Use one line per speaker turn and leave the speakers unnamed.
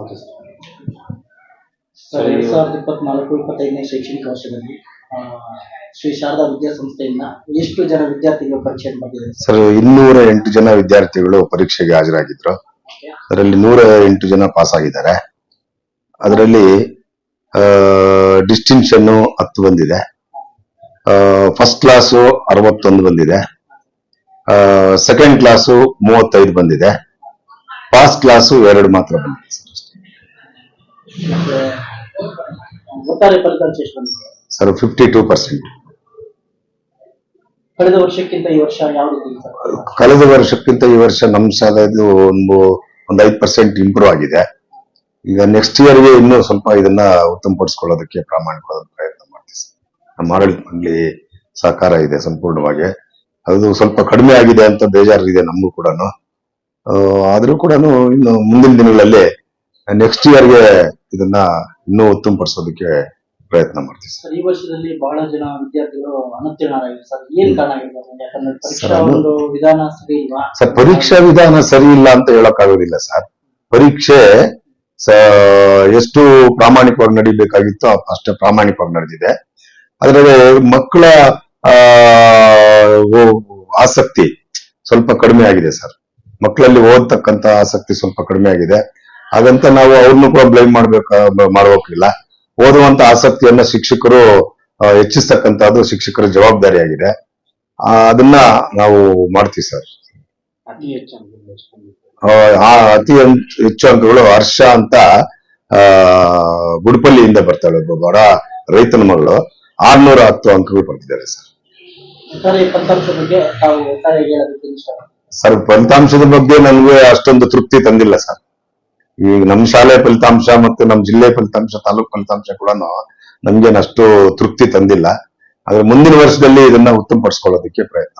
Okay sir 2024-25ನೇ ಶೈಕ್ಷಣಿಕ ವರ್ಷದಲ್ಲಿ ಶ್ರೀ ಶಾರದಾ ವಿದ್ಯಾಸಂಸ್ಥೆಯಿಂದ ಎಷ್ಟು ಜನ ವಿದ್ಯಾರ್ಥಿಗಳು ಪರೀಕ್ಷೆಗೆ ಬಂದಿದ್ದಾರೆ
ಸರ್? 208 ಜನ ವಿದ್ಯಾರ್ಥಿಗಳು ಪರೀಕ್ಷೆಗೆ ಹಾಜರಾಗಿದ್ರು. ಅದರಲ್ಲಿ 108 ಜನ ಪಾಸ್ ಆಗಿದ್ದಾರೆ. ಅದರಲ್ಲಿ ಡಿಸ್ಟಿಂಕ್ಷನ್ 10 ಬಂದಿದೆ. ಫಸ್ಟ್ ಕ್ಲಾಸು 61 ಬಂದಿದೆ. ಸೆಕೆಂಡ್ ಕ್ಲಾಸು 35 ಬಂದಿದೆ. ಪಾಸ್ ಕ್ಲಾಸು 2 ಮಾತ್ರ ಬಂದಿದೆ
ಒಟ್ಟಾರೆ ಫಲಿತಾಂಶ ಎಷ್ಟು ಬಂದಿದೆ
ಸರ್? 52%.
ಕಳೆದ ವರ್ಷಕ್ಕಿಂತ ಈ ವರ್ಷ ಯಾವ ರೀತಿ ಇದೆ?
ಕಳೆದ ವರ್ಷಕ್ಕಿಂತ ಈ ವರ್ಷ ನಮ್ಮ ಶಾಲೆದು ಒಂದು 5% ಇಂಪ್ರೂವ್ ಆಗಿದೆ. ಈಗ ನೆಕ್ಸ್ಟ್ ಇಯರ್ಗೆ ಇನ್ನೂ ಸ್ವಲ್ಪ ಇದನ್ನ ಉತ್ತಮಪಡಿಸ್ಕೊಳ್ಳೋದಕ್ಕೆ ಪ್ರಾಮಾಣಿಕವಾದ ಪ್ರಯತ್ನ ಮಾಡ್ತೀವಿ ಸರ್. ನಮ್ಮ ಆಡಳಿತ ಮಂಡಳಿ ಸಹಕಾರ ಇದೆ ಸಂಪೂರ್ಣವಾಗಿ. ಅದು ಸ್ವಲ್ಪ ಕಡಿಮೆ ಆಗಿದೆ ಅಂತ ಬೇಜಾರಿದೆ ನಮಗೂ ಕೂಡ. ಆದ್ರೂ ಕೂಡ ಇನ್ನು ಮುಂದಿನ ದಿನಗಳಲ್ಲಿ ನೆಕ್ಸ್ಟ್ ಇಯರ್ಗೆ ಇದನ್ನ ಇನ್ನೂ ಉತ್ತಮಪಡಿಸೋದಕ್ಕೆ ಪ್ರಯತ್ನ ಮಾಡ್ತೀವಿ
ಸರ್. ಈ ವರ್ಷದಲ್ಲಿ ಬಹಳ ಜನ ವಿದ್ಯಾರ್ಥಿಗಳು ಅನುತ್ತೀರ್ಣರಾಗಿದ್ದಾರೆ ಸರ್. ಏನ್ ಕಾರಣ ಆಗಿರ್ಬೋದು? ಯಾಕಂದ್ರೆ ಪರೀಕ್ಷಾ ಒಂದು ವಿಧಾನ ಸರಿ ಇಲ್ವಾ
ಸರ್? ಪರೀಕ್ಷಾ ವಿಧಾನ ಸರಿ ಇಲ್ಲ ಅಂತ ಹೇಳಕ್ಕಾಗೋದಿಲ್ಲ ಸರ್. ಪರೀಕ್ಷೆ ಎಷ್ಟು ಪ್ರಾಮಾಣಿಕವಾಗಿ ನಡೀಬೇಕಾಗಿತ್ತೋ ಅಷ್ಟೇ ಪ್ರಾಮಾಣಿಕವಾಗಿ ನಡೆದಿದೆ. ಅದರಲ್ಲಿ ಮಕ್ಕಳ ಆಸಕ್ತಿ ಸ್ವಲ್ಪ ಕಡಿಮೆ ಆಗಿದೆ ಸರ್. ಮಕ್ಕಳಲ್ಲಿ ಓದ್ತಕ್ಕಂತ ಆಸಕ್ತಿ ಸ್ವಲ್ಪ ಕಡಿಮೆ ಆಗಿದೆ. ಹಾಗಂತ ನಾವು ಅವ್ರನ್ನು ಕೂಡ ಬ್ಲೇಮ್ ಮಾಡ್ಬೇಕಿಲ್ಲ. ಓದುವಂತ ಆಸಕ್ತಿಯನ್ನ ಶಿಕ್ಷಕರು ಹೆಚ್ಚಿಸ್ತಕ್ಕಂಥದ್ದು ಶಿಕ್ಷಕರ ಜವಾಬ್ದಾರಿಯಾಗಿದೆ. ಅದನ್ನ ನಾವು ಮಾಡ್ತೀವಿ ಸರ್. ಅತಿ ಹೆಚ್ಚು ಅಂಕಗಳು ಹರ್ಷ ಅಂತ ಗುಡ್ಪಲ್ಲಿಯಿಂದ ಬರ್ತಾಳೆ, ಒಬ್ಬ ಬಡ ರೈತನ ಮಗಳು. 610 ಅಂಕಗಳು ಬರ್ತಿದ್ದಾರೆ ಸರ್. ಸರ್, ಫಲಿತಾಂಶದ ಬಗ್ಗೆ ನನಗೆ ಅಷ್ಟೊಂದು ತೃಪ್ತಿ ತಂದಿಲ್ಲ ಸರ್. ಈಗ ನಮ್ಮ ಶಾಲೆ ಫಲಿತಾಂಶ ಮತ್ತು ನಮ್ಮ ಜಿಲ್ಲೆ ಫಲಿತಾಂಶ, ತಾಲೂಕು ಫಲಿತಾಂಶ ಕೂಡ ನಮ್ಗೇನು ಅಷ್ಟು ತೃಪ್ತಿ ತಂದಿಲ್ಲ. ಆದ್ರೆ ಮುಂದಿನ ವರ್ಷದಲ್ಲಿ ಇದನ್ನ ಉತ್ತಮಪಡಿಸ್ಕೊಳ್ಳೋದಕ್ಕೆ ಪ್ರಯತ್ನ